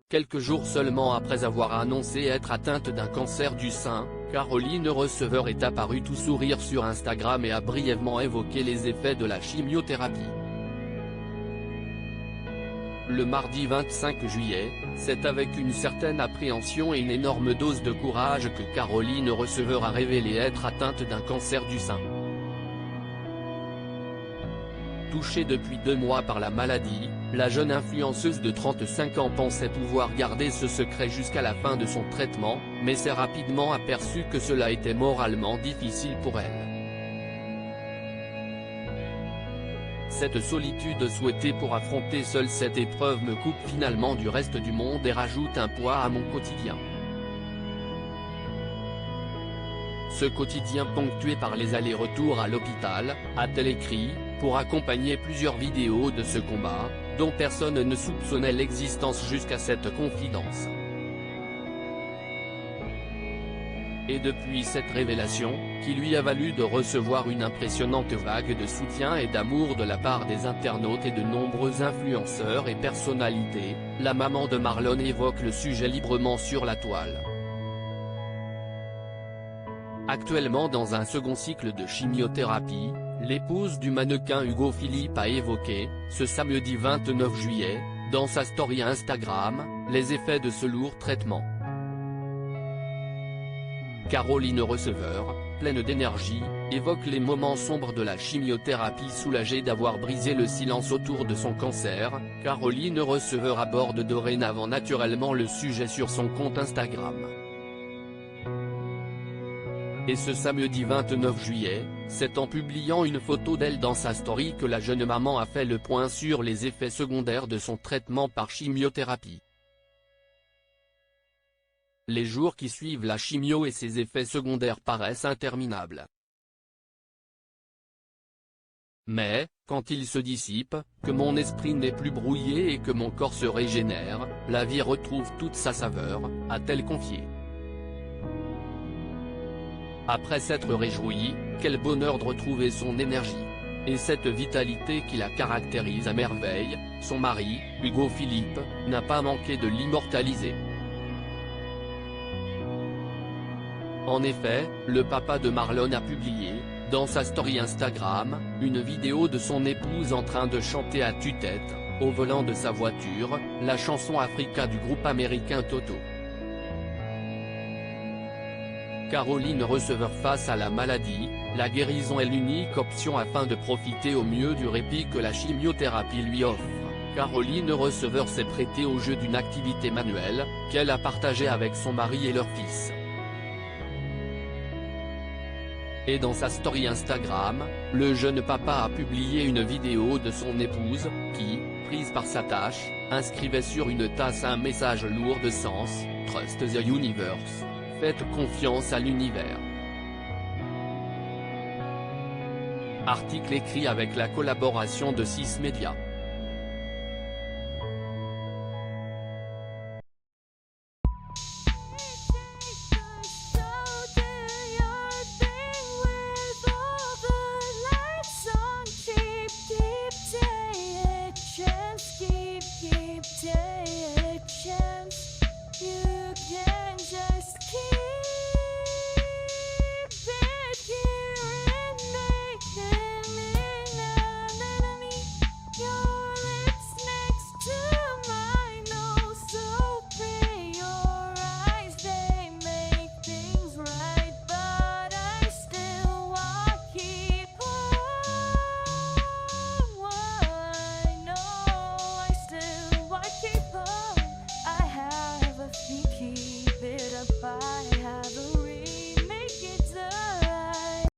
Quelques jours seulement après avoir annoncé être atteinte d'un cancer du sein, Caroline Receveur est apparue tout sourire sur Instagram et a brièvement évoqué les effets de la chimiothérapie. Le mardi 25 juillet, c'est avec une certaine appréhension et une énorme dose de courage que Caroline Receveur a révélé être atteinte d'un cancer du sein. Touchée depuis 2 mois par la maladie, la jeune influenceuse de 35 ans pensait pouvoir garder ce secret jusqu'à la fin de son traitement, mais s'est rapidement aperçue que cela était moralement difficile pour elle. Cette solitude souhaitée pour affronter seule cette épreuve me coupe finalement du reste du monde et rajoute un poids à mon quotidien. Ce quotidien ponctué par les allers-retours à l'hôpital, a-t-elle écrit, pour accompagner plusieurs vidéos de ce combat, dont personne ne soupçonnait l'existence jusqu'à cette confidence. Et depuis cette révélation, qui lui a valu de recevoir une impressionnante vague de soutien et d'amour de la part des internautes et de nombreux influenceurs et personnalités, la maman de Marlon évoque le sujet librement sur la toile. Actuellement dans un second cycle de chimiothérapie, l'épouse du mannequin Hugo Philippe a évoqué, ce samedi 29 juillet, dans sa story Instagram, les effets de ce lourd traitement. Caroline Receveur, pleine d'énergie, évoque les moments sombres de la chimiothérapie. Soulagée d'avoir brisé le silence autour de son cancer, Caroline Receveur aborde dorénavant naturellement le sujet sur son compte Instagram. Et ce samedi 29 juillet, c'est en publiant une photo d'elle dans sa story que la jeune maman a fait le point sur les effets secondaires de son traitement par chimiothérapie. Les jours qui suivent la chimio et ses effets secondaires paraissent interminables. Mais, quand ils se dissipent, que mon esprit n'est plus brouillé et que mon corps se régénère, la vie retrouve toute sa saveur, a-t-elle confié. Après s'être réjouie, quel bonheur de retrouver son énergie. Et cette vitalité qui la caractérise à merveille, son mari, Hugo Philippe, n'a pas manqué de l'immortaliser. En effet, le papa de Marlon a publié, dans sa story Instagram, une vidéo de son épouse en train de chanter à tue-tête, au volant de sa voiture, la chanson Africa du groupe américain Toto. Caroline Receveur face à la maladie, la guérison est l'unique option afin de profiter au mieux du répit que la chimiothérapie lui offre. Caroline Receveur s'est prêtée au jeu d'une activité manuelle, qu'elle a partagée avec son mari et leur fils. Et dans sa story Instagram, le jeune papa a publié une vidéo de son épouse, qui, prise par sa tâche, inscrivait sur une tasse un message lourd de sens, « Trust the universe ». Faites confiance à l'univers. Article écrit avec la collaboration de 6 Médias.